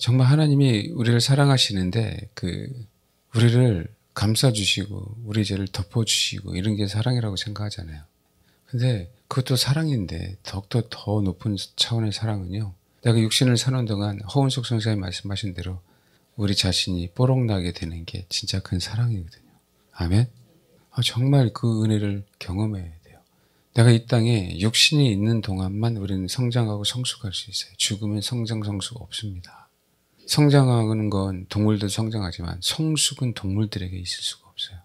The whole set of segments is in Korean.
정말 하나님이 우리를 사랑하시는데 우리를 감싸주시고 우리 죄를 덮어주시고 이런 게 사랑이라고 생각하잖아요. 근데 그것도 사랑인데 더욱더 더 높은 차원의 사랑은요. 내가 육신을 사는 동안 허은숙 선생님이 말씀하신 대로 우리 자신이 뽀록나게 되는 게 진짜 큰 사랑이거든요. 아멘? 정말 그 은혜를 경험해야 돼요. 내가 이 땅에 육신이 있는 동안만 우리는 성장하고 성숙할 수 있어요. 죽으면 성장, 성수가 없습니다. 성장하는 건 동물도 성장하지만 성숙은 동물들에게 있을 수가 없어요.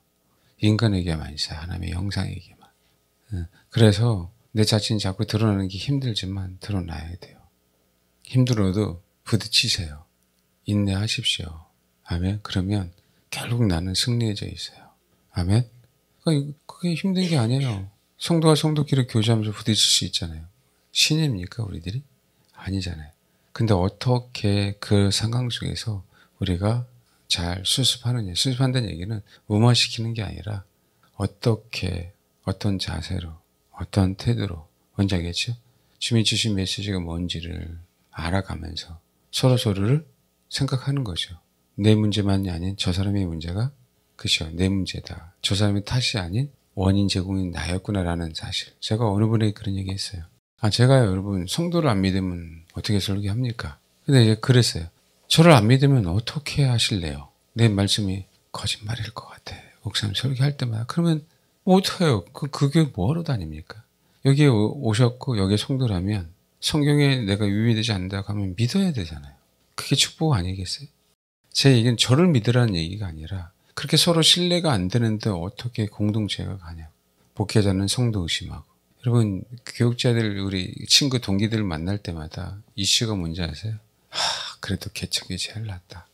인간에게만 있어요. 하나님의 형상에게만. 그래서 내 자신이 자꾸 드러나는 게 힘들지만 드러나야 돼요. 힘들어도 부딪히세요. 인내하십시오. 아멘. 그러면 결국 나는 승리해져 있어요. 아멘. 그게 힘든 게 아니에요. 성도와 성도끼리 교제하면서 부딪힐 수 있잖아요. 신입니까 우리들이? 아니잖아요. 근데 어떻게 그 상황 속에서 우리가 잘 수습하느냐. 수습한다는 얘기는 무마시키는 게 아니라 어떻게 어떤 자세로 어떤 태도로 뭔지 알겠죠? 주님이 주신 메시지가 뭔지를 알아가면서 서로를 생각하는 거죠. 내 문제만이 아닌 저 사람의 문제가 그죠. 내 문제다. 저 사람의 탓이 아닌 원인 제공인 나였구나라는 사실. 제가 어느 분에게 그런 얘기 했어요. 제가요 여러분 성도를 안 믿으면 어떻게 설교합니까? 근데 이제 그랬어요. 저를 안 믿으면 어떻게 하실래요? 내 말씀이 거짓말일 것 같아. 목사님 설교할 때마다. 그러면 어떡해요? 그게 뭐하러 다닙니까? 여기에 오셨고 여기에 성도라면 성경에 내가 위배되지 않는다고 하면 믿어야 되잖아요. 그게 축복 아니겠어요? 제 얘기는 저를 믿으라는 얘기가 아니라 그렇게 서로 신뢰가 안 되는데 어떻게 공동체가 가냐고. 목회자는 성도 의심하고. 여러분 교육자들 우리 친구 동기들 만날 때마다 이슈가 뭔지 아세요? 그래도 개척이 제일 낫다.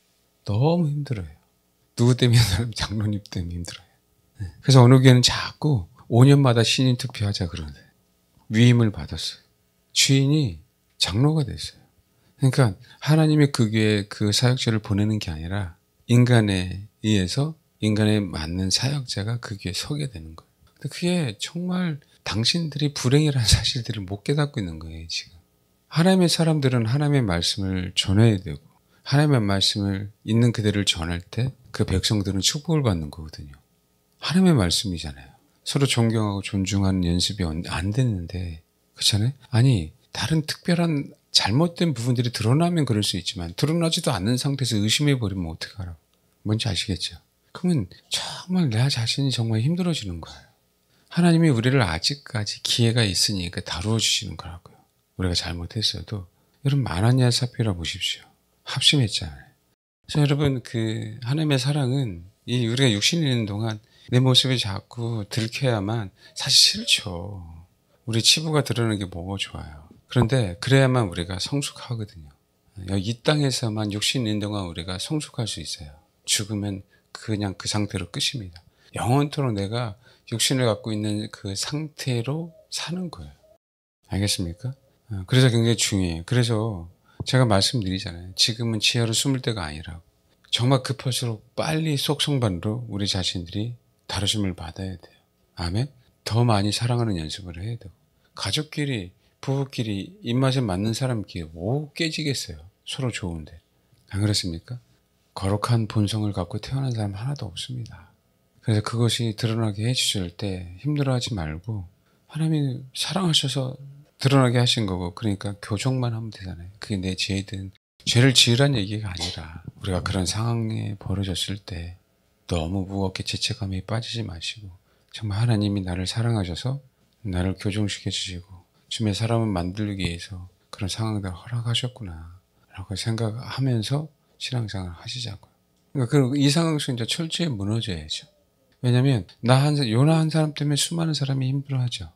너무 힘들어요. 누구 때문에? 장로님 때문에 힘들어요. 그래서 어느 교회는 자꾸 5년마다 신인 투표하자 그러는데 위임을 받았어요. 주인이 장로가 됐어요. 그러니까 하나님이 그 교회에 그 사역자를 보내는 게 아니라 인간에 의해서 인간에 맞는 사역자가 그 교회에 서게 되는 거예요. 근데 그게 정말 당신들이 불행이라는 사실들을 못 깨닫고 있는 거예요, 지금. 하나님의 사람들은 하나님의 말씀을 전해야 되고 하나님의 말씀을 있는 그대를 전할 때 그 백성들은 축복을 받는 거거든요. 하나님의 말씀이잖아요. 서로 존경하고 존중하는 연습이 안 됐는데 그렇잖아요? 아니 다른 특별한 잘못된 부분들이 드러나면 그럴 수 있지만 드러나지도 않는 상태에서 의심해버리면 어떡하라고. 뭔지 아시겠죠? 그러면 정말 내 자신이 정말 힘들어지는 거예요. 하나님이 우리를 아직까지 기회가 있으니까 다루어 주시는 거라고요. 우리가 잘못했어도 여러분 마나니아 사피라 보십시오. 합심했잖아요. 그래서 여러분 하나님의 사랑은 우리가 육신이 있는 동안 내 모습이 자꾸 들켜야만 사실 싫죠. 우리 치부가 드러나는 게 뭐가 좋아요. 그런데 그래야만 우리가 성숙하거든요. 이 땅에서만 육신이 있는 동안 우리가 성숙할 수 있어요. 죽으면 그냥 그 상태로 끝입니다. 영원토록 내가 육신을 갖고 있는 그 상태로 사는 거예요. 알겠습니까? 그래서 굉장히 중요해요. 그래서 제가 말씀드리잖아요. 지금은 지하로 숨을 때가 아니라고. 정말 급할수록 빨리 속성반으로 우리 자신들이 다루심을 받아야 돼요. 아멘? 더 많이 사랑하는 연습을 해야 되고 가족끼리 부부끼리 입맛에 맞는 사람끼리 뭐 깨지겠어요. 서로 좋은데. 안 그렇습니까? 거룩한 본성을 갖고 태어난 사람 하나도 없습니다. 그래서 그것이 드러나게 해주실 때 힘들어하지 말고 하나님이 사랑하셔서 드러나게 하신 거고 그러니까 교정만 하면 되잖아요. 그게 내 죄든 죄를 지으란 얘기가 아니라 우리가 그런 상황에 벌어졌을 때 너무 무겁게 죄책감에 빠지지 마시고 정말 하나님이 나를 사랑하셔서 나를 교정시켜 주시고 주님의 사람을 만들기 위해서 그런 상황들을 허락하셨구나 라고 생각하면서 신앙생활을 하시자고요. 그러니까 이 상황 속에 이제 철저히 무너져야죠. 왜냐하면 요나 한 사람 때문에 수많은 사람이 힘들어하죠.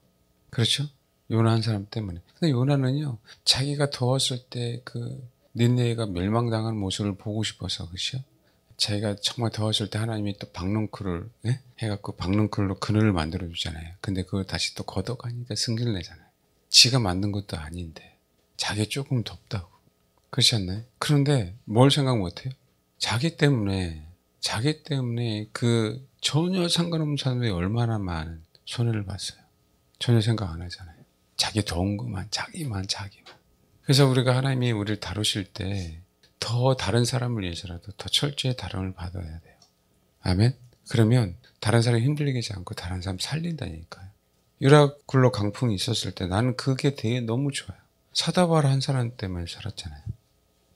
그렇죠? 요나 한 사람 때문에. 근데 요나는요 자기가 더웠을 때 니느웨가 멸망당하는 모습을 보고 싶어서 그렇죠? 자기가 정말 더웠을 때 하나님이 또 박농쿨을 해갖고 박농쿨로 그늘을 만들어 주잖아요. 근데 그걸 다시 또 걷어가니까 승질 내잖아요. 지가 만든 것도 아닌데 자기 조금 덥다고. 그렇지 않나요? 그런데 뭘 생각 못해요? 자기 때문에 전혀 상관없는 사람들이 얼마나 많은 손해를 봤어요. 전혀 생각 안 하잖아요. 자기 더운 것만 자기만. 그래서 우리가 하나님이 우리를 다루실 때 더 다른 사람을 위해서라도 더 철저히 다름을 받아야 돼요. 아멘? 그러면 다른 사람이 힘들게 하지 않고 다른 사람 살린다니까요. 유라굴로 강풍이 있었을 때 나는 그게 되게 너무 좋아요. 사다바라 한 사람 때문에 살았잖아요.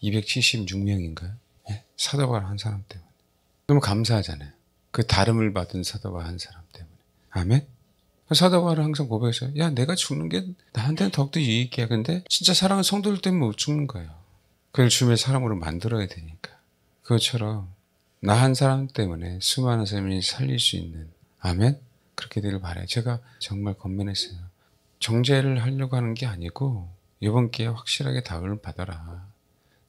276명인가요? 네? 사다바라 한 사람 때문에. 너무 감사하잖아요. 그 다름을 받은 사다바라 한 사람 때문에. 아멘? 사다바라는 항상 고백했어요. 야, 내가 죽는 게 나한테는 더욱더 유익이야. 근데 진짜 사랑하는 성도들 때문에 못 죽는 거예요. 그걸 주님의 사람으로 만들어야 되니까. 그것처럼 나 한 사람 때문에 수많은 사람이 살릴 수 있는, 아멘? 그렇게 되길 바라요. 제가 정말 권면했어요. 정죄를 하려고 하는 게 아니고 이번 기회에 확실하게 답을 받아라.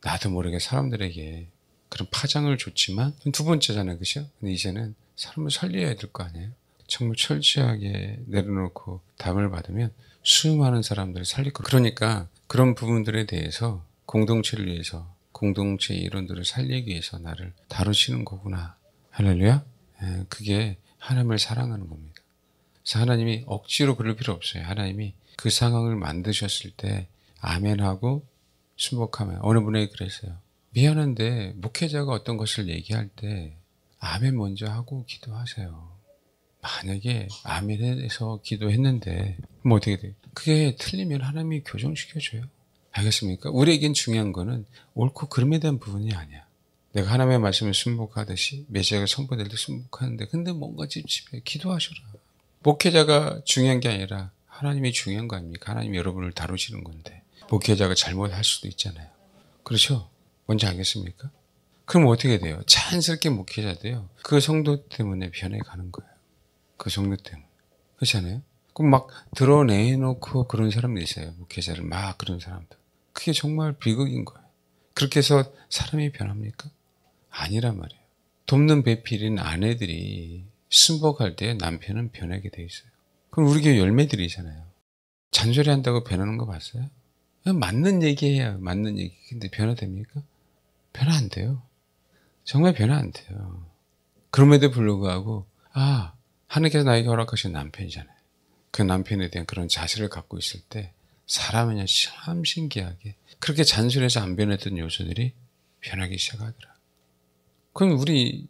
나도 모르게 사람들에게 그런 파장을 줬지만 두 번째잖아요. 그죠? 근데 이제는 사람을 살려야 될 거 아니에요? 정말 철저하게 내려놓고 답을 받으면 수많은 사람들을 살릴 거예요. 그러니까 그런 부분들에 대해서 공동체를 위해서, 공동체의 이론들을 살리기 위해서 나를 다루시는 거구나. 할렐루야? 그게 하나님을 사랑하는 겁니다. 그래서 하나님이 억지로 그럴 필요 없어요. 하나님이 그 상황을 만드셨을 때 아멘하고 순복하면, 어느 분에게 그랬어요. 미안한데 목회자가 어떤 것을 얘기할 때 아멘 먼저 하고 기도하세요. 만약에 아멘해서 기도했는데 뭐 어떻게 돼요? 그게 틀리면 하나님이 교정시켜줘요. 알겠습니까? 우리에겐 중요한 거는 옳고 그름에 대한 부분이 아니야. 내가 하나님의 말씀을 순복하듯이 메시아가 선포될 때 순복하는데 근데 뭔가 찝찝해. 기도하셔라. 목회자가 중요한 게 아니라 하나님이 중요한 거 아닙니까? 하나님이 여러분을 다루시는 건데 목회자가 잘못할 수도 있잖아요. 그렇죠? 뭔지 알겠습니까? 그럼 어떻게 돼요? 자연스럽게 목회자도요. 그 성도 때문에 변해가는 거예요. 그 성도 때문에. 그렇지 않아요? 그럼 막 드러내놓고 그런 사람들이 있어요. 목회자를 막 그런 사람들. 그게 정말 비극인 거예요. 그렇게 해서 사람이 변합니까? 아니란 말이에요. 돕는 배필인 아내들이 순복할 때 남편은 변하게 돼 있어요. 그럼 우리 교회 열매들이잖아요. 잔소리 한다고 변하는 거 봤어요? 맞는 얘기해야 맞는 얘기. 근데 변화됩니까? 변화 안 돼요. 정말 변화 안 돼요. 그럼에도 불구하고 하나님께서 나에게 허락하신 남편이잖아요. 그 남편에 대한 그런 자세를 갖고 있을 때 사람은요 참 신기하게 그렇게 잔소리해서 안 변했던 요소들이 변하기 시작하더라. 그럼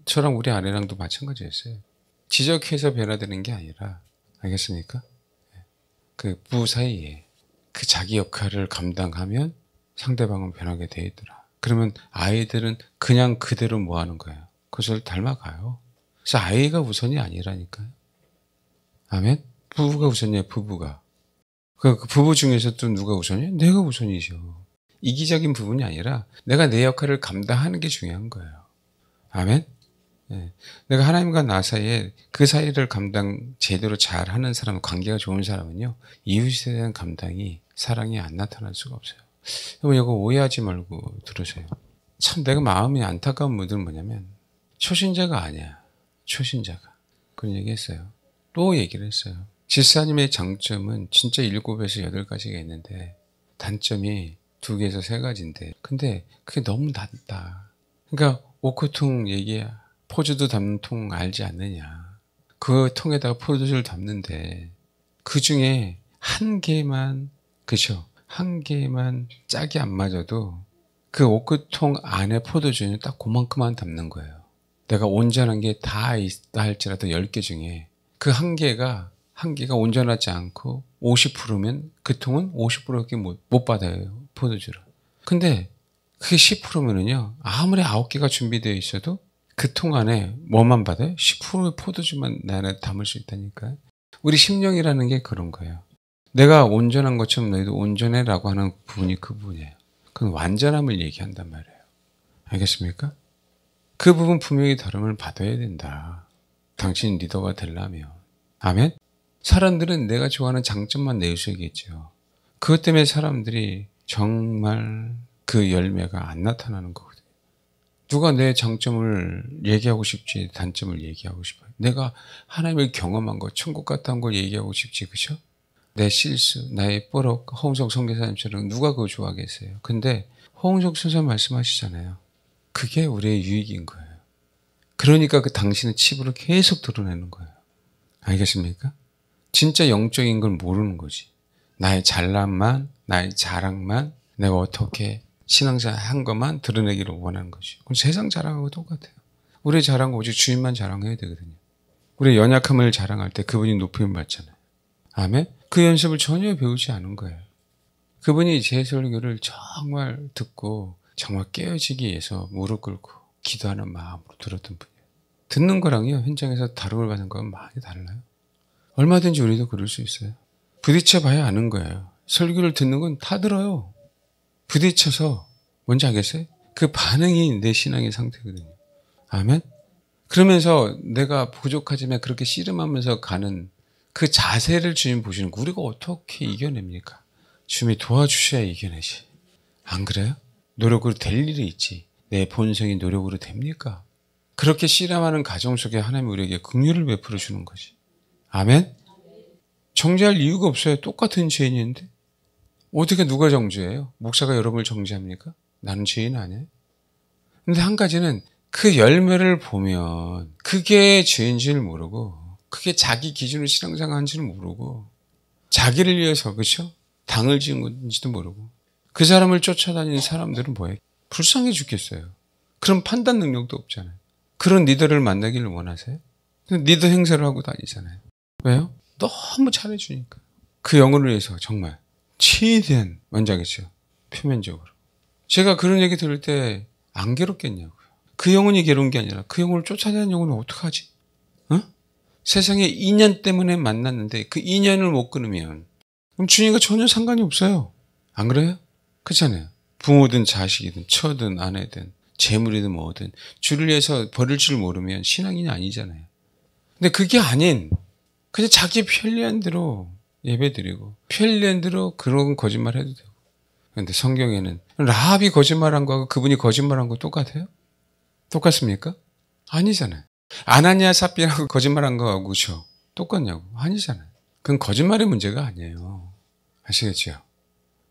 저랑 우리 아내랑도 마찬가지였어요. 지적해서 변화되는 게 아니라, 알겠습니까? 그 부부 사이에 그 자기 역할을 감당하면 상대방은 변하게 돼 있더라. 그러면 아이들은 그냥 그대로 뭐 하는 거예요? 그것을 닮아가요. 그래서 아이가 우선이 아니라니까요. 아멘? 부부가 우선이에요, 부부가. 그 부부 중에서도 누가 우선이에요? 내가 우선이죠. 이기적인 부분이 아니라 내가 내 역할을 감당하는 게 중요한 거예요. 아멘? 네. 내가 하나님과 나 사이에 그 사이를 감당 제대로 잘하는 사람, 관계가 좋은 사람은요, 이웃에 대한 감당이, 사랑이 안 나타날 수가 없어요. 여러분 이거 오해하지 말고 들으세요. 참 내가 마음이 안타까운 분들은 뭐냐면 초신자가 아니야. 초신자가. 그런 얘기 했어요. 또 얘기를 했어요. 집사님의 장점은 진짜 7에서 8가지가 있는데 단점이 2개에서 3가지인데 근데 그게 너무 낮다. 그러니까 오크통 얘기야. 포즈도 담는 통 알지 않느냐. 그 통에다가 포즈를 담는데 그 중에 한 개만, 그쵸? 한 개만 짝이 안 맞아도 그 오크통 안에 포도주는 딱 그만큼만 담는 거예요. 내가 온전한 게 다 있다 할지라도 10개 중에 그 한 개가 온전하지 않고 50%면 그 통은 50%밖에 못 받아요. 포도주를. 근데 그게 10%면은요. 아무리 9개가 준비되어 있어도 그 통 안에 뭐만 받아요? 10%의 포도주만 내 안에 담을 수 있다니까요. 우리 심령이라는 게 그런 거예요. 내가 온전한 것처럼 너희도 온전해라고 하는 부분이 그 부분이에요. 그건 완전함을 얘기한단 말이에요. 알겠습니까? 그 부분 분명히 다름을 받아야 된다. 당신 리더가 되려면. 아멘? 사람들은 내가 좋아하는 장점만 내세우겠죠. 그것 때문에 사람들이 정말 그 열매가 안 나타나는 거거든요. 누가 내 장점을 얘기하고 싶지 단점을 얘기하고 싶어요. 내가 하나님을 경험한 거, 천국 같다는 걸 얘기하고 싶지, 그죠? 내 실수, 나의 뽀록, 홍석 선교사님처럼 누가 그거 좋아하겠어요? 근데 홍석 선생님 말씀하시잖아요. 그게 우리의 유익인 거예요. 그러니까 그 당신의 칩으로 계속 드러내는 거예요. 알겠습니까? 진짜 영적인 걸 모르는 거지. 나의 잘남만, 나의 자랑만, 내가 어떻게 신앙생활 한 것만 드러내기를 원하는 것이죠. 그럼 세상 자랑하고 똑같아요. 우리의 자랑은 오직 주님만 자랑해야 되거든요. 우리의 연약함을 자랑할 때 그분이 높임 받잖아요. 아멘? 그 연습을 전혀 배우지 않은 거예요. 그분이 제 설교를 정말 듣고 정말 깨어지기 위해서 무릎 꿇고 기도하는 마음으로 들었던 분이에요. 듣는 거랑요, 현장에서 다루고 가는 건 많이 달라요. 얼마든지 우리도 그럴 수 있어요. 부딪혀 봐야 아는 거예요. 설교를 듣는 건 다 들어요. 부딪혀서 뭔지 알겠어요? 그 반응이 내 신앙의 상태거든요. 아멘? 그러면서 내가 부족하지만 그렇게 씨름하면서 가는 그 자세를 주님 보시는 거 우리가 어떻게 이겨냅니까? 주님이 도와주셔야 이겨내지. 안 그래요? 노력으로 될 일이 있지. 내 본성이 노력으로 됩니까? 그렇게 씨름하는 가정 속에 하나님이 우리에게 긍휼을 베풀어 주는 거지. 아멘? 정죄할 이유가 없어요. 똑같은 죄인인데. 어떻게 누가 정죄해요? 목사가 여러분을 정죄합니까? 나는 죄인 아니에요? 근데 한 가지는 그 열매를 보면 그게 죄인 줄 모르고 그게 자기 기준으로 신앙생활 한 줄 모르고 자기를 위해서 그렇죠? 당을 지은 건지도 모르고 그 사람을 쫓아다니는 사람들은 뭐예요? 불쌍해 죽겠어요. 그런 판단 능력도 없잖아요. 그런 리더를 만나기를 원하세요? 리더 행세를 하고 다니잖아요. 왜요? 너무 잘해주니까. 그 영혼을 위해서 정말 최대한 뭔지 알겠죠? 표면적으로. 제가 그런 얘기 들을 때 안 괴롭겠냐고요. 그 영혼이 괴로운 게 아니라 그 영혼을 쫓아다니는 영혼은 어떡하지? 어? 세상에 인연 때문에 만났는데 그 인연을 못 끊으면 그럼 주님과 전혀 상관이 없어요. 안 그래요? 그렇잖아요. 부모든 자식이든 처든 아내든 재물이든 뭐든 주를 위해서 버릴 줄 모르면 신앙인이 아니잖아요. 근데 그게 아닌 그냥 자기 편리한 대로 예배드리고 편리한 대로 그런 거짓말 해도 되고. 그런데 성경에는 라합이 거짓말한 거하고 그분이 거짓말한 거 똑같아요? 똑같습니까? 아니잖아요. 아나니아 삽비라고 거짓말한 거하고 그렇죠? 똑같냐고? 아니잖아요. 그건 거짓말의 문제가 아니에요. 아시겠죠?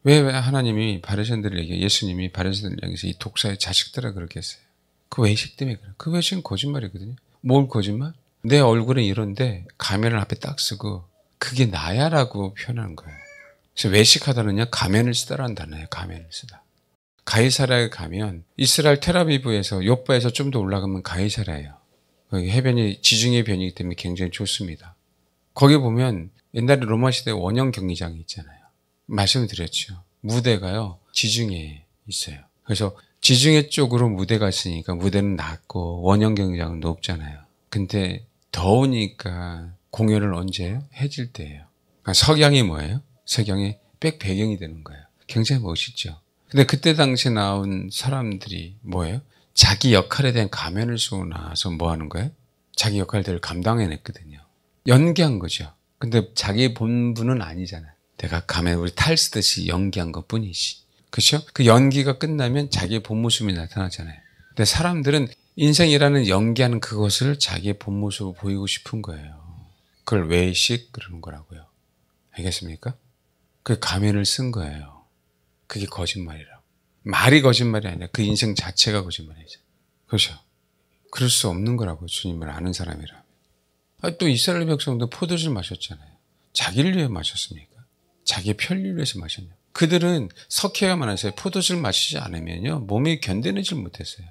왜 하나님이 바리새인들에게 예수님이 바리새인들을 향해서 이 독사의 자식들아 그렇게 했어요? 그 외식 때문에 그래요. 그 외식은 거짓말이거든요. 뭘 거짓말? 내 얼굴은 이런데 가면을 앞에 딱 쓰고 그게 나야라고 표현하는 거예요. 그래서 외식하다는요 가면을 쓰다라는 단어예요. 가면을 쓰다. 가이사라에 가면 이스라엘 텔아비브에서 요바에서 좀 더 올라가면 가이사라예요. 거기 해변이 지중해 변이기 때문에 굉장히 좋습니다. 거기 보면 옛날에 로마 시대 원형 경기장이 있잖아요. 말씀드렸죠. 무대가요 지중해에 있어요. 그래서 지중해 쪽으로 무대가 있으니까 무대는 낮고 원형 경기장은 높잖아요. 근데 더우니까 공연을 언제 해요? 해질 때예요. 그러니까 석양이 뭐예요? 석양이 백배경이 되는 거예요. 굉장히 멋있죠. 근데 그때 당시에 나온 사람들이 뭐예요? 자기 역할에 대한 가면을 쓰고 나서 뭐 하는 거예요? 자기 역할들을 감당해냈거든요. 연기한 거죠. 근데 자기 본분은 아니잖아요. 내가 가면 우리 탈 쓰듯이 연기한 것 뿐이지. 그렇죠? 그 연기가 끝나면 자기의 본 모습이 나타나잖아요. 근데 사람들은 인생이라는 연기하는 그것을 자기의 본 모습으로 보이고 싶은 거예요. 그걸 외식 그러는 거라고요. 알겠습니까? 그 가면을 쓴 거예요. 그게 거짓말이라고. 말이 거짓말이 아니라 그 인생 자체가 거짓말이죠. 그렇죠? 그럴 수 없는 거라고 주님을 아는 사람이라면. 또 이스라엘 백성도 포도주를 마셨잖아요. 자기를 위해 마셨습니까? 자기의 편리를 위해서 마셨냐. 그들은 석회야만 했어요. 포도주를 마시지 않으면요 몸이 견뎌내질 못했어요.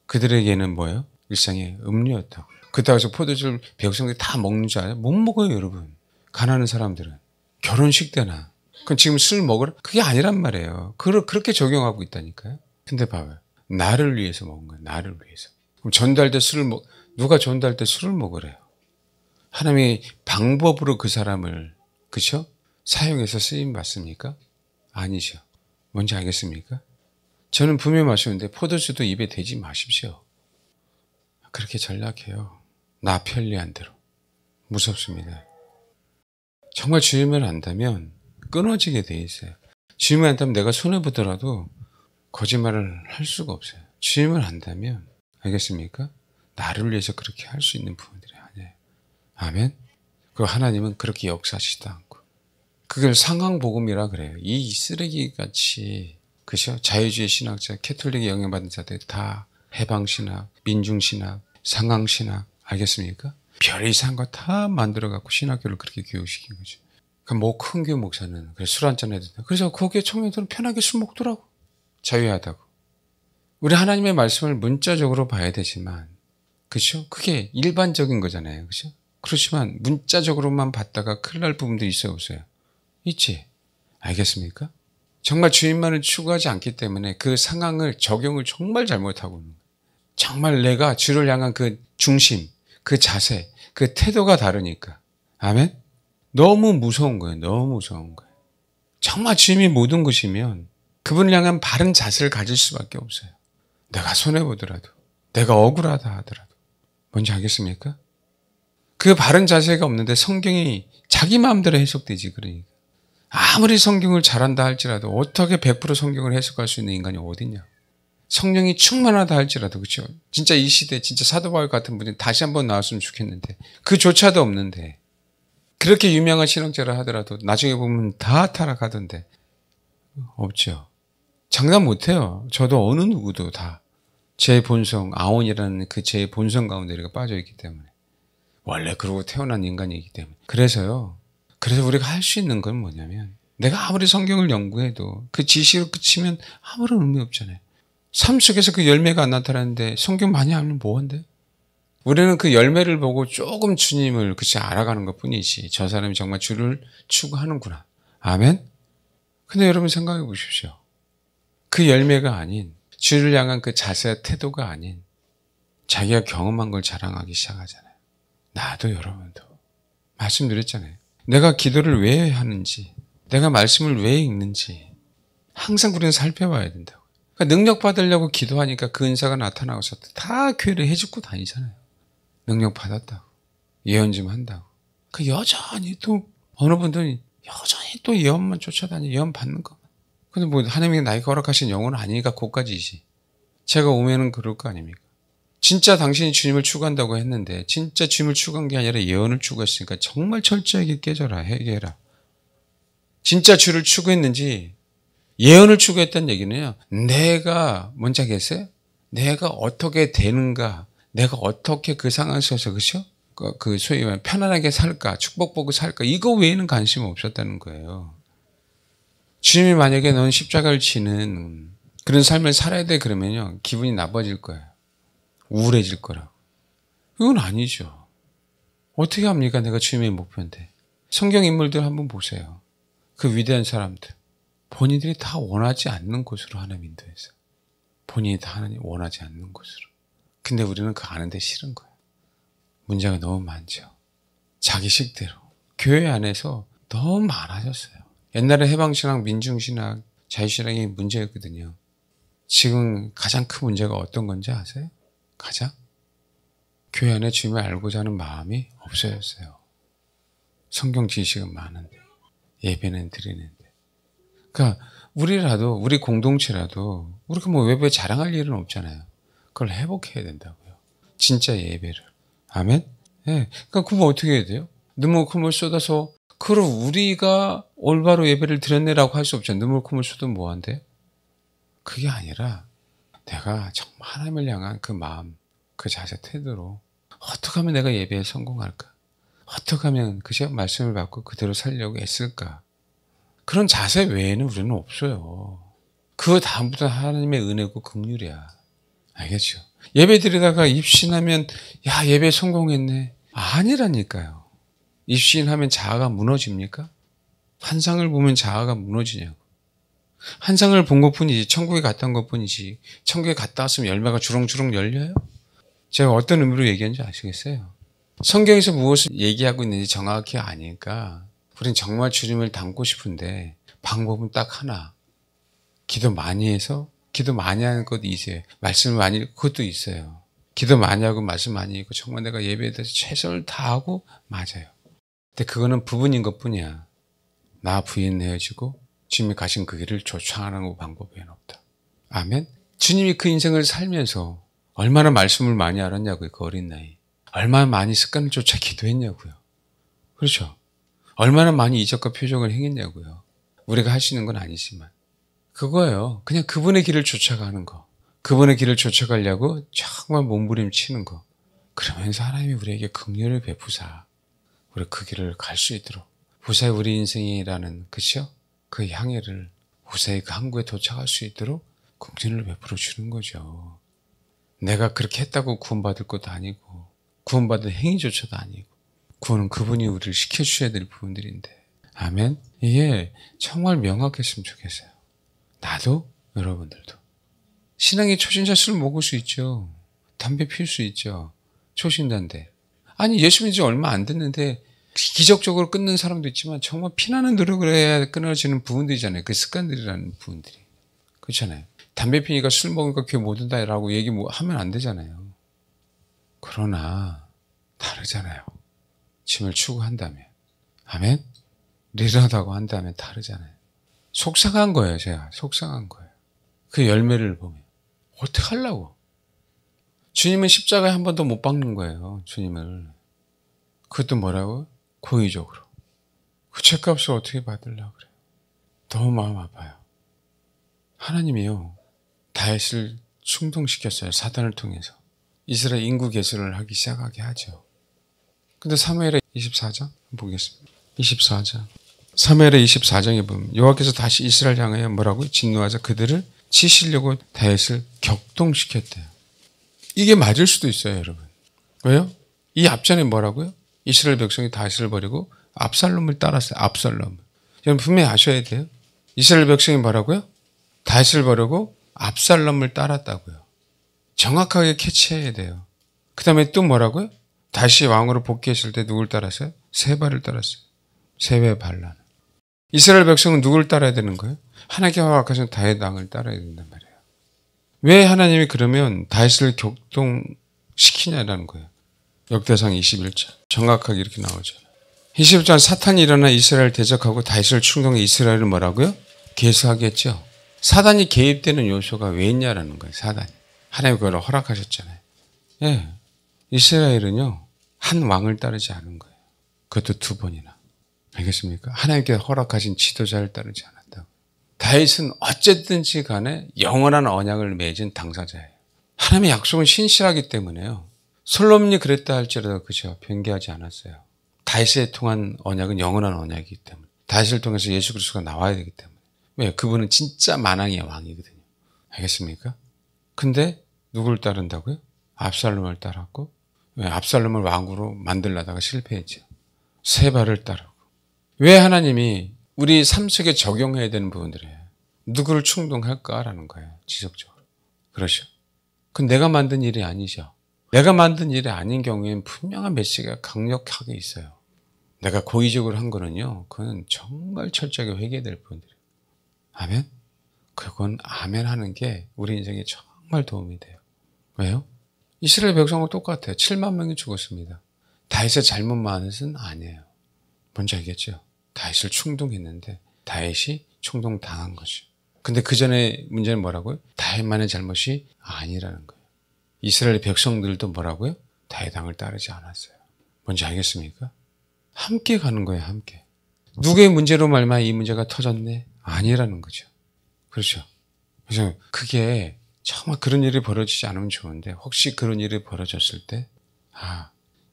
그들에게는 뭐예요? 일상의 음료였다고. 그렇다고 해서 포도주를 백성들이 다 먹는 줄 알아요? 못 먹어요 여러분. 가난한 사람들은. 결혼식 때나. 그럼 지금 술 먹으라? 그게 아니란 말이에요. 그렇게 적용하고 있다니까요. 근데 봐봐요. 나를 위해서 먹은 거예요. 나를 위해서. 그럼 전도할 때 누가 전도할 때 술을 먹으래요? 하나님이 방법으로 그 사람을 그쵸? 사용해서 쓰임 받습니까? 아니죠. 뭔지 알겠습니까? 저는 분명히 마시는데 포도주도 입에 대지 마십시오. 그렇게 전락해요. 나 편리한 대로. 무섭습니다. 정말 주님을 안다면 끊어지게 돼 있어요. 주님을 안다면 내가 손해보더라도 거짓말을 할 수가 없어요. 주님을 안다면 알겠습니까? 나를 위해서 그렇게 할 수 있는 부분들이 아니에요. 아멘? 그리고 하나님은 그렇게 역사하시지도 않고 그걸 상황복음이라 그래요. 이 쓰레기같이 그죠? 자유주의 신학자, 캐톨릭에 영향받은 자들 다 해방신학, 민중신학, 상황신학 알겠습니까? 별 이상한 거 다 만들어갖고 신학교를 그렇게 교육시킨 거죠. 뭐 큰 교회 목사는 술 한잔 해도 돼. 그래서 거기에 청년들은 편하게 술 먹더라고. 자유하다고. 우리 하나님의 말씀을 문자적으로 봐야 되지만, 그렇죠? 그게 일반적인 거잖아요. 그렇죠? 그렇지만 문자적으로만 봤다가 큰일 날 부분도 있어 보세요. 있지? 알겠습니까? 정말 주님만을 추구하지 않기 때문에 그 상황을 적용을 정말 잘못하고 있는 거예요. 정말 내가 주를 향한 그 중심, 그 자세, 그 태도가 다르니까. 아멘? 너무 무서운 거예요. 너무 무서운 거예요. 정말 주님이 모든 것이면 그분을 향한 바른 자세를 가질 수밖에 없어요. 내가 손해보더라도, 내가 억울하다 하더라도. 뭔지 알겠습니까? 그 바른 자세가 없는데 성경이 자기 마음대로 해석되지, 그러니까. 아무리 성경을 잘한다 할지라도 어떻게 100% 성경을 해석할 수 있는 인간이 어딨냐. 성령이 충만하다 할지라도, 그렇죠? 진짜 이 시대 진짜 사도 바울 같은 분이 다시 한번 나왔으면 좋겠는데 그조차도 없는데, 그렇게 유명한 신학자라 하더라도 나중에 보면 다 타락하던데 없죠. 장담 못해요. 저도 어느 누구도 다 제 본성, 아온이라는 그 제 본성 가운데 우리가 빠져있기 때문에, 원래 그러고 태어난 인간이기 때문에. 그래서 우리가 할 수 있는 건 뭐냐면, 내가 아무리 성경을 연구해도 그 지식으로 끝이면 아무런 의미 없잖아요. 삶 속에서 그 열매가 안 나타나는데 성경 많이 알면 뭐한데? 우리는 그 열매를 보고 조금 주님을 그치 알아가는 것 뿐이지, 저 사람이 정말 주를 추구하는구나. 아멘? 근데 여러분 생각해 보십시오. 그 열매가 아닌, 주를 향한 그 자세, 태도가 아닌 자기가 경험한 걸 자랑하기 시작하잖아요. 나도 여러분도. 말씀드렸잖아요. 내가 기도를 왜 하는지, 내가 말씀을 왜 읽는지 항상 우리는 살펴봐야 된다고. 그러니까 능력 받으려고 기도하니까 그 은사가 나타나고서 다 교회를 해주고 다니잖아요. 능력 받았다고, 예언 좀 한다고. 그 여전히 또 어느 분들은 여전히 또 예언만 쫓아다니, 예언 받는 거. 근데 뭐 하나님이 나에게 허락하신 영혼은 아니니까 그것까지지. 제가 오면은 그럴 거 아닙니까? 진짜 당신이 주님을 추구한다고 했는데 진짜 주님을 추구한 게 아니라 예언을 추구했으니까 정말 철저하게 깨져라, 회개해라. 진짜 주를 추구했는지 예언을 추구했다는 얘기는요, 내가 뭔지 알겠어요? 내가 어떻게 되는가, 내가 어떻게 그 상황 속에서, 그렇죠? 그 소위 말하면 편안하게 살까, 축복보고 살까, 이거 외에는 관심이 없었다는 거예요. 주님이 만약에 넌 십자가를 지는 그런 삶을 살아야 돼 그러면요, 기분이 나빠질 거예요. 우울해질 거라고. 이건 아니죠. 어떻게 합니까? 내가 주님의 목표인데. 성경 인물들 한번 보세요. 그 위대한 사람들. 본인들이 다 원하지 않는 곳으로 하나님 인도했어요. 본인이 다 하나님 원하지 않는 곳으로. 근데 우리는 그거 아는데 싫은 거예요. 문제가 너무 많죠. 자기 식대로. 교회 안에서 너무 많아졌어요. 옛날에 해방신학, 민중신학, 자유신학이 문제였거든요. 지금 가장 큰 문제가 어떤 건지 아세요? 가장? 교회 안에 주님을 알고자 하는 마음이 없어졌어요. 성경 지식은 많은데, 예배는 드리는데. 그러니까 우리라도, 우리 공동체라도 우리가 뭐 외부에 자랑할 일은 없잖아요. 그걸 회복해야 된다고요. 진짜 예배를. 아멘? 예. 네. 그러니까 그럼 어떻게 해야 돼요? 눈물 콧물 쏟아서, 그럼 우리가 올바로 예배를 드렸네라고 할 수 없잖아요. 눈물 콧물 쏟으면 뭐한대? 그게 아니라 내가 정말 하나님을 향한 그 마음, 그 자세, 태도로 어떻게 하면 내가 예배에 성공할까? 어떻게 하면 그저 말씀을 받고 그대로 살려고 애쓸까? 그런 자세 외에는 우리는 없어요. 그 다음부터 하나님의 은혜고 긍휼이야. 알겠죠? 예배 드리다가 입신하면 야, 예배 성공했네. 아니라니까요. 입신하면 자아가 무너집니까? 환상을 보면 자아가 무너지냐고. 환상을 본 것뿐이지, 천국에 갔다 온 것뿐이지, 천국에 갔다 왔으면 열매가 주렁주렁 열려요? 제가 어떤 의미로 얘기하는지 아시겠어요? 성경에서 무엇을 얘기하고 있는지 정확히 아니까 우린 정말 주님을 닮고 싶은데 방법은 딱 하나. 기도 많이 해서, 기도 많이 하는 것도 있어요. 말씀을 많이 읽고 그것도 있어요. 기도 많이 하고 말씀 많이 읽고 정말 내가 예배에 대해서 최선을 다하고, 맞아요. 근데 그거는 부분인 것뿐이야. 나 부인 헤어지고 주님이 가신 그 길을 쫓아가는 방법 외에는 없다. 아멘? 주님이 그 인생을 살면서 얼마나 말씀을 많이 알았냐고요. 그 어린 나이. 얼마나 많이 습관을 쫓아 기도했냐고요. 그렇죠? 얼마나 많이 이적과 표적을 행했냐고요. 우리가 할 수 있는 건 아니지만. 그거예요. 그냥 그분의 길을 쫓아가는 거. 그분의 길을 쫓아가려고 정말 몸부림치는 거. 그러면서 하나님이 우리에게 긍휼을 베푸사 우리 그 길을 갈 수 있도록, 무사히 우리 인생이라는, 그쵸? 그 향해를 무사히 그 항구에 도착할 수 있도록 공진을 베풀어 주는 거죠. 내가 그렇게 했다고 구원받을 것도 아니고 구원받은 행위조차도 아니고 구원은 그분이 우리를 시켜주셔야 될 부분들인데. 아멘. 이게 정말 명확했으면 좋겠어요. 나도 여러분들도. 신앙의 초신자 술 먹을 수 있죠. 담배 피울 수 있죠. 초신자인데. 아니 예수 믿은 지 얼마 안 됐는데 기적적으로 끊는 사람도 있지만 정말 피나는 노력을 해야 끊어지는 부분들이잖아요. 그 습관들이라는 부분들이. 그렇잖아요. 담배 피니까 술 먹으니까 교회 못 온다라고 얘기 하면 안 되잖아요. 그러나 다르잖아요. 짐을 추구한다면. 아멘? 리더하다고 한다면 다르잖아요. 속상한 거예요. 제가 속상한 거예요. 그 열매를 보면 어떻게 하려고. 주님은 십자가에 한 번도 못 박는 거예요. 주님을. 그것도 뭐라고? 고의적으로. 그 죄값을 어떻게 받으려고 그래요. 너무 마음 아파요. 하나님이요. 다윗을 충동시켰어요. 사단을 통해서. 이스라엘 인구 개수를 하기 시작하게 하죠. 근데 사무엘의 24장 보겠습니다. 24장. 사무엘의 24장에 보면 여호와께서 다시 이스라엘 향하여 뭐라고요? 진노하자 그들을 치시려고 다윗을 격동시켰대요. 이게 맞을 수도 있어요, 여러분. 왜요? 이 앞전에 뭐라고요? 이스라엘 백성이 다윗을 버리고 압살롬을 따랐어요. 압살롬. 여러분 분명히 아셔야 돼요. 이스라엘 백성이 뭐라고요? 다윗을 버리고 압살롬을 따랐다고요. 정확하게 캐치해야 돼요. 그 다음에 또 뭐라고요? 다시 왕으로 복귀했을 때 누굴 따랐어요? 세바를 따랐어요. 세바의 반란. 이스라엘 백성은 누구를 따라야 되는 거예요? 하나님께 허락하신 다윗 왕을 따라야 된단 말이에요. 왜 하나님이 그러면 다윗을 격동시키냐라는 거예요. 역대상 21장. 정확하게 이렇게 나오죠. 20장 사탄이 일어나 이스라엘을 대적하고 다윗을 충동해 이스라엘을 뭐라고요? 계수하겠죠. 사단이 개입되는 요소가 왜 있냐라는 거예요. 사단이. 하나님이 그걸 허락하셨잖아요. 예, 이스라엘은요. 한 왕을 따르지 않은 거예요. 그것도 2번이나. 알겠습니까? 하나님께 허락하신 지도자를 따르지 않았다고. 다윗은 어쨌든지 간에 영원한 언약을 맺은 당사자예요. 하나님의 약속은 신실하기 때문에요. 솔로몬이 그랬다 할지라도 그죠. 변개하지 않았어요. 다윗에 통한 언약은 영원한 언약이기 때문에. 다윗을 통해서 예수 그리스도가 나와야 되기 때문에. 왜? 그분은 진짜 만왕의 왕이거든요. 알겠습니까? 근데 누구를 따른다고요? 압살롬을 따랐고, 왜? 압살롬을 왕으로 만들려다가 실패했죠. 세바를 따르고. 왜 하나님이 우리 삶 속에 적용해야 되는 부분들이에요. 누구를 충동할까라는 거예요. 지속적으로. 그렇죠. 그건 내가 만든 일이 아니죠. 내가 만든 일이 아닌 경우에는 분명한 메시지가 강력하게 있어요. 내가 고의적으로 한 거는요. 그건 정말 철저하게 회개해야 될 부분들이에요. 아멘? 그건 아멘 하는 게 우리 인생에 정말 도움이 돼요. 왜요? 이스라엘 백성과 똑같아요. 7만 명이 죽었습니다. 다윗의 잘못만은 아니에요. 뭔지 알겠죠? 다윗을 충동했는데 다윗이 충동당한 거죠. 근데 그 전에 문제는 뭐라고요? 다윗만의 잘못이 아니라는 거예요. 이스라엘 백성들도 뭐라고요? 다윗 왕을 따르지 않았어요. 뭔지 알겠습니까? 함께 가는 거예요. 함께. 누구의 문제로 말미암아 이 문제가 터졌네? 아니라는 거죠. 그렇죠. 그래서 그게 정말 그런 일이 벌어지지 않으면 좋은데 혹시 그런 일이 벌어졌을 때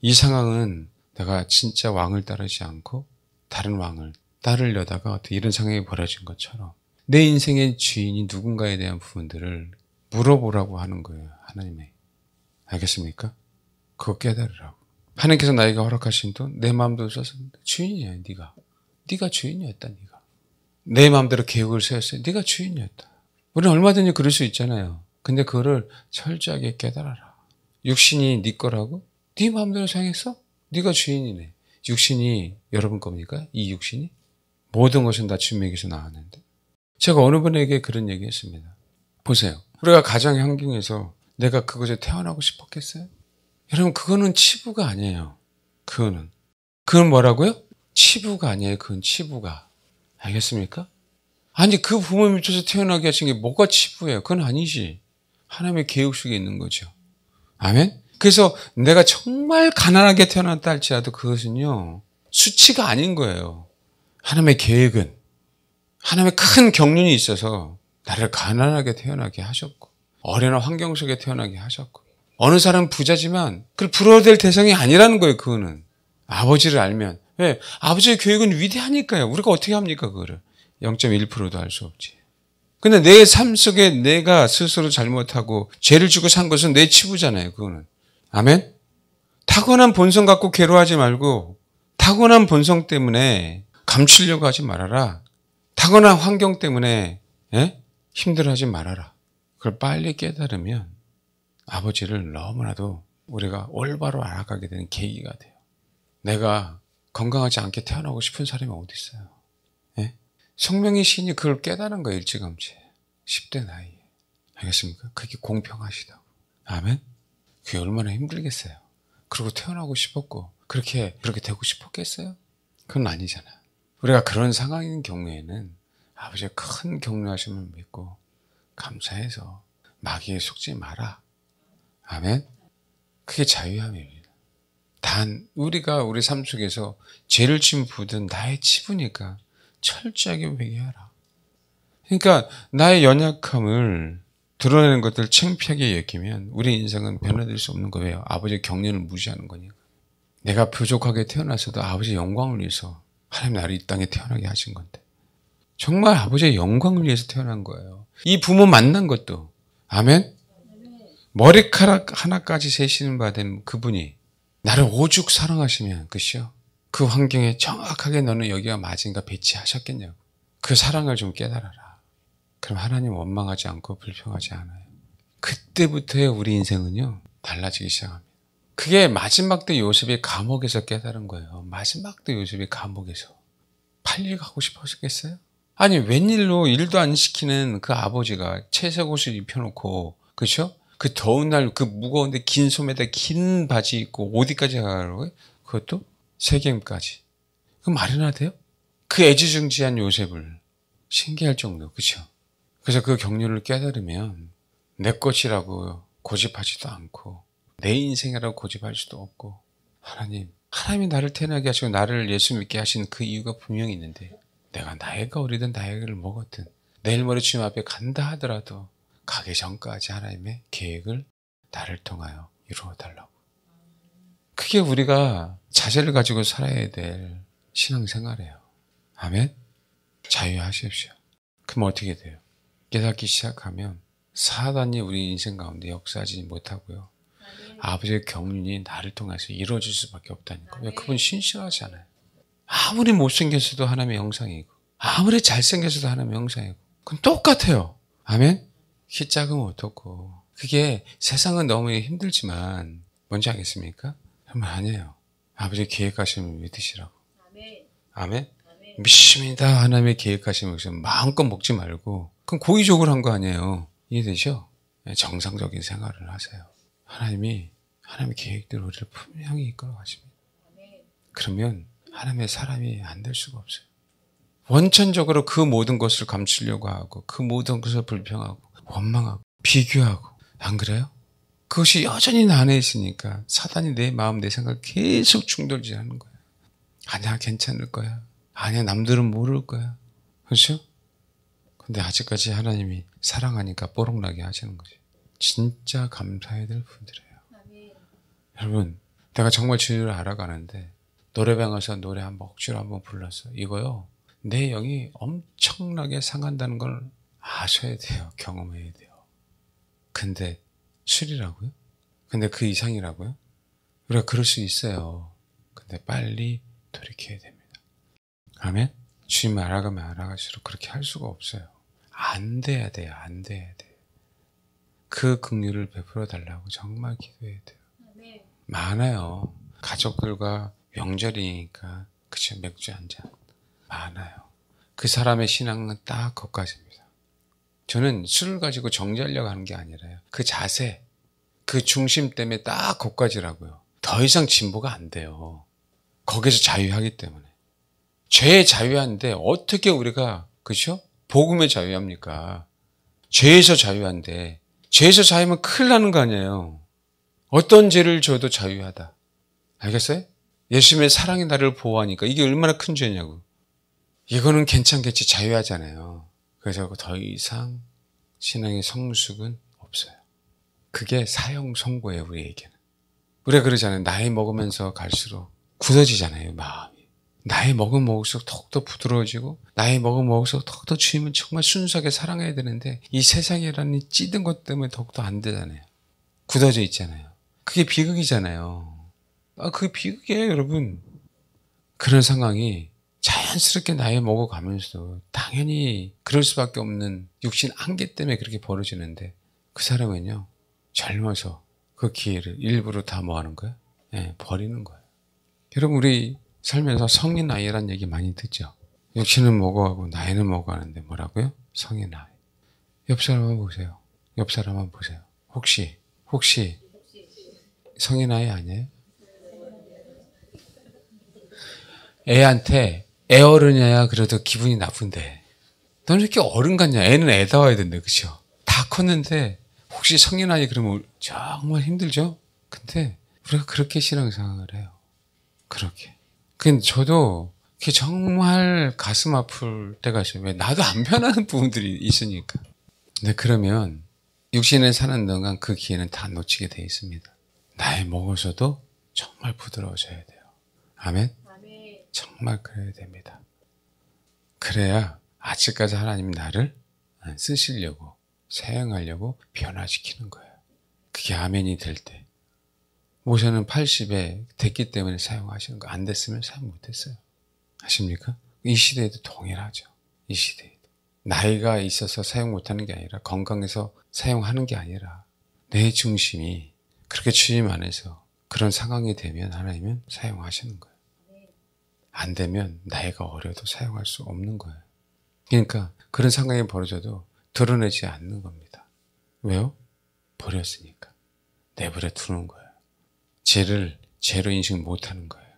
이 상황은 내가 진짜 왕을 따르지 않고 다른 왕을 따르려다가 어떻게 이런 상황이 벌어진 것처럼 내 인생의 주인이 누군가에 대한 부분들을 물어보라고 하는 거예요. 하나님의. 알겠습니까? 그거 깨달으라고. 하나님께서 나에게 허락하신 돈 내 마음대로 써서 주인이야. 네가 주인이었다. 네가. 내 마음대로 계획을 세웠어요. 네가 주인이었다. 우리는 얼마든지 그럴 수 있잖아요. 근데 그거를 철저하게 깨달아라. 육신이 네 거라고? 네 마음대로 생각했어? 네가 주인이네. 육신이 여러분 겁니까? 이 육신이? 모든 것은 다 주님에게서 나왔는데. 제가 어느 분에게 그런 얘기 했습니다. 보세요. 우리가 가정 환경에서 내가 그곳에 태어나고 싶었겠어요? 여러분 그거는 치부가 아니에요. 그건 뭐라고요? 치부가 아니에요. 그건 치부가. 알겠습니까? 아니 그 부모 밑에서 태어나게 하신 게 뭐가 치부예요? 그건 아니지. 하나님의 계획 속에 있는 거죠. 아멘? 그래서 내가 정말 가난하게 태어났다 할지라도 그것은요. 수치가 아닌 거예요. 하나님의 계획은 하나님의 큰 경륜이 있어서 나를 가난하게 태어나게 하셨고 어려운 환경 속에 태어나게 하셨고 어느 사람은 부자지만 그걸 부러워될 대상이 아니라는 거예요. 그거는. 아버지를 알면. 왜? 아버지의 계획은 위대하니까요. 우리가 어떻게 합니까? 그거를. 0.1%도 알 수 없지. 근데 내 삶 속에 내가 스스로 잘못하고 죄를 지고 산 것은 내 치부잖아요. 그거는. 아멘? 타고난 본성 갖고 괴로워하지 말고 타고난 본성 때문에 감추려고 하지 말아라. 타고난 환경 때문에 힘들어하지 말아라. 그걸 빨리 깨달으면 아버지를 너무나도 우리가 올바로 알아가게 되는 계기가 돼요. 내가 건강하지 않게 태어나고 싶은 사람이 어디 있어요? 성명의 신이 그걸 깨달은 거예요. 일찌감치 10대 나이에. 알겠습니까? 그게 공평하시다고. 아멘? 그게 얼마나 힘들겠어요. 그리고 태어나고 싶었고 그렇게 되고 싶었겠어요? 그건 아니잖아. 우리가 그런 상황인 경우에는 아버지의 큰 격려하심을 믿고 감사해서 마귀에 속지 마라. 아멘? 그게 자유함입니다. 단 우리가 우리 삶 속에서 죄를 지은 부든 나의 치부니까 철저하게 회개하라. 그러니까 나의 연약함을 드러내는 것들 창피하게 여기면 우리 인생은 변화될 수 없는 거예요. 아버지의 격려를 무시하는 거니까. 내가 부족하게 태어나서도 아버지의 영광을 위해서 하나님 나를 이 땅에 태어나게 하신 건데 정말 아버지의 영광을 위해서 태어난 거예요. 이 부모 만난 것도 아멘? 머리카락 하나까지 세시는 바 된 그분이 나를 오죽 사랑하시면 그시요? 그 환경에 정확하게 너는 여기가 맞으니까 배치하셨겠냐고. 그 사랑을 좀 깨달아라. 그럼 하나님 원망하지 않고 불평하지 않아요. 그때부터의 우리 인생은요 달라지기 시작합니다. 그게 마지막 때 요셉이 감옥에서 깨달은 거예요. 마지막 때 요셉이 감옥에서. 팔리고 가고 싶었겠어요? 아니 웬일로 일도 안 시키는 그 아버지가 채색 옷을 입혀놓고 그렇죠? 그 더운 날 그 무거운데 긴 소매다 긴 바지 입고 어디까지 가라고요? 그것도 세겜까지. 그 말이나 돼요? 그 애지중지한 요셉을 신기할 정도, 그렇죠? 그래서 그 격려를 깨달으면 내 것이라고 고집하지도 않고 내 인생이라고 고집할 수도 없고 하나님이 나를 태어나게 하시고 나를 예수 믿게 하신 그 이유가 분명히 있는데 내가 나이가 어리든 나이를 먹었든 내일 모레 주님 앞에 간다 하더라도 가기 전까지 하나님의 계획을 나를 통하여 이루어달라고. 그게 우리가 자세를 가지고 살아야 될 신앙생활이에요. 아멘? 자유하십시오. 그럼 어떻게 돼요? 깨닫기 시작하면 사단이 우리 인생 가운데 역사하지 못하고요. 아버지의 경륜이 나를 통해서 이루어질 수밖에 없다니까. 왜? 그분 신실하잖아요. 아무리 못생겼어도 하나님의 형상이고 아무리 잘생겼어도 하나님의 형상이고 그건 똑같아요. 아멘? 키 작으면 어떻고. 그게 세상은 너무 힘들지만 뭔지 알겠습니까? 그러면 아니에요. 아버지의 계획하심을 믿으시라고. 아멘? 믿습니다. 하나님의 계획하심을 마음껏 먹지 말고 그럼 고의적으로 한 거 아니에요. 이해되죠? 정상적인 생활을 하세요. 하나님의 계획대로 우리를 분명히 이끌어 가십니다. 그러면 하나님의 사람이 안 될 수가 없어요. 원천적으로 그 모든 것을 감추려고 하고 그 모든 것을 불평하고 원망하고 비교하고 안 그래요? 그것이 여전히 나 안에 있으니까 사단이 내 마음 내 생각을 계속 충돌질하는 거야. 아니야 괜찮을 거야. 아니야 남들은 모를 거야. 그렇죠? 근데 아직까지 하나님이 사랑하니까 뽀록나게 하시는 거지. 진짜 감사해야 될 분들이에요. 여러분 내가 정말 주님을 알아가는데 노래방 가서 노래 한번 억지로 한번 불렀어. 이거요 내 영이 엄청나게 상한다는 걸 아셔야 돼요. 경험해야 돼요. 근데 술이라고요? 근데 그 이상이라고요? 우리가 그럴 수 있어요. 근데 빨리 돌이켜야 됩니다. 아멘? 주님을 알아가면 알아갈수록 그렇게 할 수가 없어요. 안 돼야 돼요. 안 돼야 돼요. 그 긍휼을 베풀어 달라고 정말 기도해야 돼요. 많아요. 가족들과 명절이니까 그쵸 맥주 한잔 많아요. 그 사람의 신앙은 딱 거기까지입니다. 저는 술을 가지고 정죄하려고 하는 게 아니라요. 그 자세, 그 중심 때문에 딱 거기까지라고요. 더 이상 진보가 안 돼요. 거기서 자유하기 때문에. 죄에 자유한데 어떻게 우리가 그렇죠? 복음에 자유합니까? 죄에서 자유한데 죄에서 자유하면 큰일 나는 거 아니에요. 어떤 죄를 져도 자유하다. 알겠어요? 예수님의 사랑이 나를 보호하니까 이게 얼마나 큰 죄냐고. 이거는 괜찮겠지 자유하잖아요. 그래서 더 이상 신앙의 성숙은 없어요. 그게 사형 선고예요 우리에게는. 우리가 그러잖아요. 나이 먹으면서 갈수록 굳어지잖아요 마음이. 나이 먹을수록 더욱더 부드러워지고 나이 먹을수록 더욱더 주님은 정말 순수하게 사랑해야 되는데 이 세상이라는 이 찌든 것 때문에 더욱더 안 되잖아요. 굳어져 있잖아요. 그게 비극이잖아요. 그게 비극이에요, 여러분. 그런 상황이 자연스럽게 나이 먹어가면서 당연히 그럴 수밖에 없는 육신 한계 때문에 그렇게 벌어지는데 그 사람은요, 젊어서 그 기회를 일부러 다 뭐 하는 거예요? 네, 버리는 거예요. 여러분, 우리 살면서 성인 나이라는 얘기 많이 듣죠? 육신은 먹어가고 나이는 먹어가는데 뭐라고요? 성인 나이. 옆 사람 한번 보세요. 옆 사람 한번 보세요. 혹시 성인 나이 아니에요? 애한테 애 어른이야 그래도 기분이 나쁜데 너는 이렇게 어른 같냐? 애는 애다워야 된대, 그죠? 다 컸는데 혹시 성인 나이 그러면 정말 힘들죠? 근데 우리가 그렇게 신앙생활을 해요. 그렇게. 근데 저도 그게 정말 가슴 아플 때가 있어요. 왜? 나도 안 변하는 부분들이 있으니까. 근데 그러면 육신에 사는 동안 그 기회는 다 놓치게 돼 있습니다. 나이 먹어서도 정말 부드러워져야 돼요. 아멘? 정말 그래야 됩니다. 그래야 아직까지 하나님 나를 쓰시려고, 사용하려고 변화시키는 거예요. 그게 아멘이 될 때. 모세는 80에 됐기 때문에 사용하시는 거. 안 됐으면 사용 못했어요. 아십니까? 이 시대에도 동일하죠. 이 시대에도. 나이가 있어서 사용 못하는 게 아니라 건강해서 사용하는 게 아니라 내 중심이 그렇게 주님 안에서 그런 상황이 되면 하나님은 사용하시는 거예요. 안 되면 나이가 어려도 사용할 수 없는 거예요. 그러니까 그런 상황이 벌어져도 드러내지 않는 겁니다. 왜요? 버렸으니까. 내버려 두는 거예요. 죄로 인식 못하는 거예요.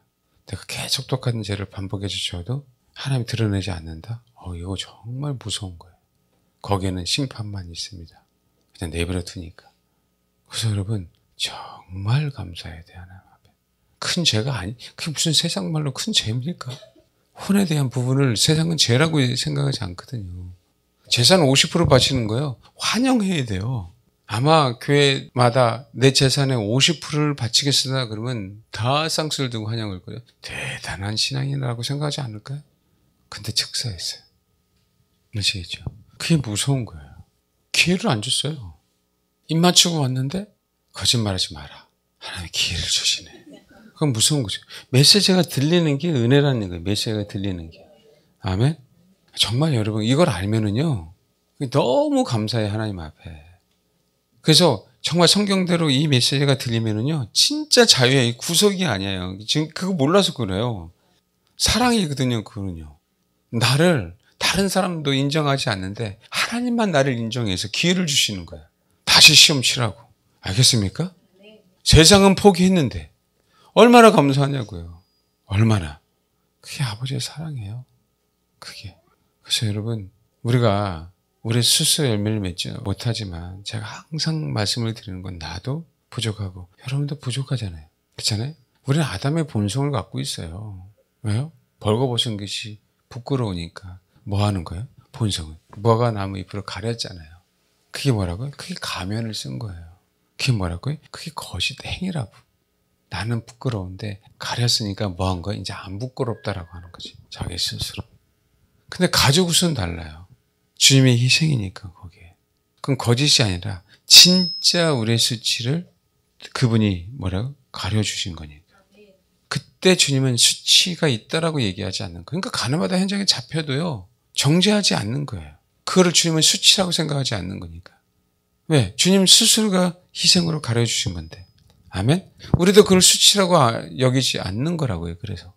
내가 계속 똑같은 죄를 반복해 주셔도 하나님이 드러내지 않는다? 이거 정말 무서운 거예요. 거기에는 심판만 있습니다. 그냥 내버려 두니까. 그래서 여러분 정말 감사해야 돼요. 하나님 앞에. 큰 죄가 그게 무슨 세상 말로 큰 죄입니까? 혼에 대한 부분을 세상은 죄라고 생각하지 않거든요. 재산 50% 바치는 거예요. 환영해야 돼요. 아마 교회마다 내 재산의 50%를 바치겠으나 그러면 다 쌍수를 두고 환영할 거예요. 대단한 신앙이라고 생각하지 않을까요? 근데 즉사했어요. 아시겠죠? 그게 무서운 거예요. 기회를 안 줬어요. 입 맞추고 왔는데 거짓말하지 마라. 하나님 기회를 주시네. 그건 무서운 거죠. 메시지가 들리는 게 은혜라는 거예요. 메시지가 들리는 게. 아멘? 정말 여러분 이걸 알면은요. 너무 감사해요. 하나님 앞에. 그래서 정말 성경대로 이 메시지가 들리면은요. 진짜 자유의 구속이 아니에요. 지금 그거 몰라서 그래요. 사랑이거든요. 그거는요. 나를 다른 사람도 인정하지 않는데 하나님만 나를 인정해서 기회를 주시는 거예요. 다시 시험 치라고. 알겠습니까? 세상은 포기했는데 얼마나 감사하냐고요. 얼마나. 그게 아버지의 사랑이에요. 그게. 그래서 여러분 우리가 우리 스스로 열매를 맺지 못하지만 제가 항상 말씀을 드리는 건 나도 부족하고 여러분도 부족하잖아요. 그렇잖아요? 우리는 아담의 본성을 갖고 있어요. 왜요? 벌거벗은 것이 부끄러우니까 뭐 하는 거예요? 본성을. 뭐가 나무 잎으로 가렸잖아요. 그게 뭐라고요? 그게 가면을 쓴 거예요. 그게 뭐라고요? 그게 거짓 행위라고. 나는 부끄러운데 가렸으니까 뭐 한 거야? 이제 안 부끄럽다라고 하는 거지. 자기 스스로. 근데 가족은 달라요. 주님의 희생이니까 거기에. 그건 거짓이 아니라 진짜 우리의 수치를 그분이 뭐라고? 가려주신 거니까. 그때 주님은 수치가 있다라고 얘기하지 않는 거예요. 그러니까 가늠하다 현장에 잡혀도요. 정죄하지 않는 거예요. 그거를 주님은 수치라고 생각하지 않는 거니까. 왜? 주님 스스로가 희생으로 가려주신 건데. 아멘? 우리도 그걸 수치라고 여기지 않는 거라고요. 그래서.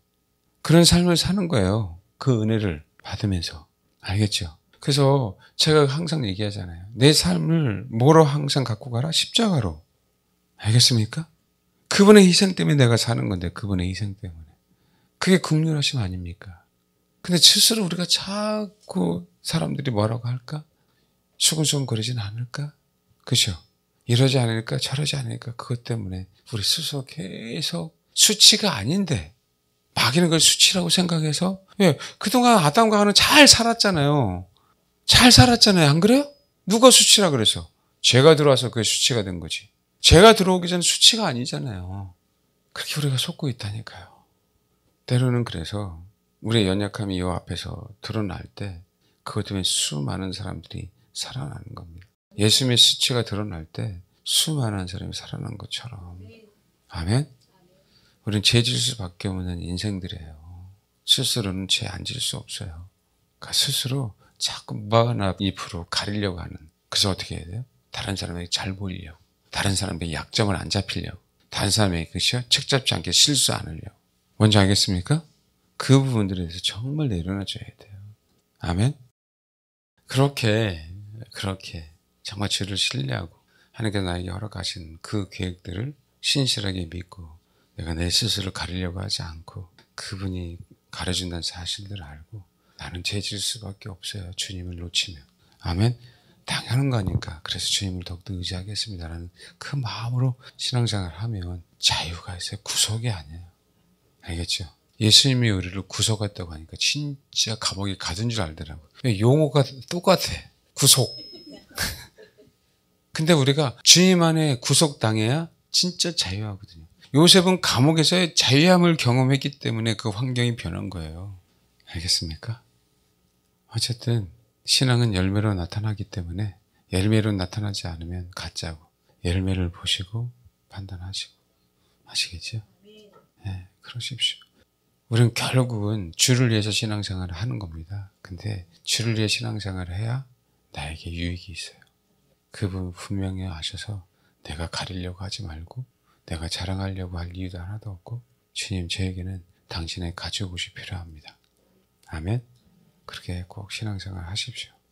그런 삶을 사는 거예요. 그 은혜를 받으면서. 알겠죠? 그래서 제가 항상 얘기하잖아요. 내 삶을 뭐로 항상 갖고 가라? 십자가로. 알겠습니까? 그분의 희생 때문에 내가 사는 건데 그분의 희생 때문에. 그게 긍휼하심 아닙니까? 근데 스스로 우리가 자꾸 사람들이 뭐라고 할까? 수근수근 거리진 않을까? 그죠? 이러지 않을까? 저러지 않을까? 그것 때문에 우리 스스로 계속 수치가 아닌데 마귀는 그걸 수치라고 생각해서 왜? 그동안 아담과 하와는 잘 살았잖아요. 잘 살았잖아요. 안 그래요? 누가 수치라 그래서? 죄가 들어와서 그게 수치가 된 거지. 죄가 들어오기 전에 수치가 아니잖아요. 그렇게 우리가 속고 있다니까요. 때로는 그래서 우리의 연약함이 이 앞에서 드러날 때 그것 때문에 수많은 사람들이 살아나는 겁니다. 예수님의 수치가 드러날 때 수많은 사람이 살아난 것처럼. 아멘? 우리는 죄질 수밖에 없는 인생들이에요. 스스로는 죄 안 질 수 없어요. 그러니까 스스로 자꾸 무화과나 잎으로 가리려고 하는. 그래서 어떻게 해야 돼요? 다른 사람에게 잘 보이려고. 다른 사람에게 약점을 안 잡히려고. 다른 사람에게 그것이 책 잡지 않게 실수 안 하려고. 뭔지 알겠습니까? 그 부분들에 대해서 정말 내려놔줘야 돼요. 아멘? 그렇게 정말 주를 신뢰하고 하나님께서 나에게 허락하신 그 계획들을 신실하게 믿고 내가 내 스스로 가리려고 하지 않고 그분이 가려준다는 사실들을 알고 나는 죄질 수밖에 없어요. 주님을 놓치면. 아멘? 당연한 거니까. 그래서 주님을 더욱더 의지하겠습니다라는 그 마음으로 신앙생활을 하면 자유가 있어요. 구속이 아니에요. 알겠죠? 예수님이 우리를 구속했다고 하니까 진짜 감옥에 가둔 줄 알더라고요. 용어가 똑같아. 구속. 근데 우리가 주님 안에 구속당해야 진짜 자유하거든요. 요셉은 감옥에서의 자유함을 경험했기 때문에 그 환경이 변한 거예요. 알겠습니까? 어쨌든 신앙은 열매로 나타나기 때문에 열매로 나타나지 않으면 가짜고 열매를 보시고 판단하시고 아시겠죠? 네, 그러십시오. 우리는 결국은 주를 위해서 신앙생활을 하는 겁니다. 근데 주를 위해 신앙생활을 해야 나에게 유익이 있어요. 그분 분명히 아셔서 내가 가리려고 하지 말고 내가 자랑하려고 할 이유도 하나도 없고 주님 저에게는 당신의 가죽 옷이 필요합니다. 아멘. 그렇게 꼭 신앙생활 하십시오.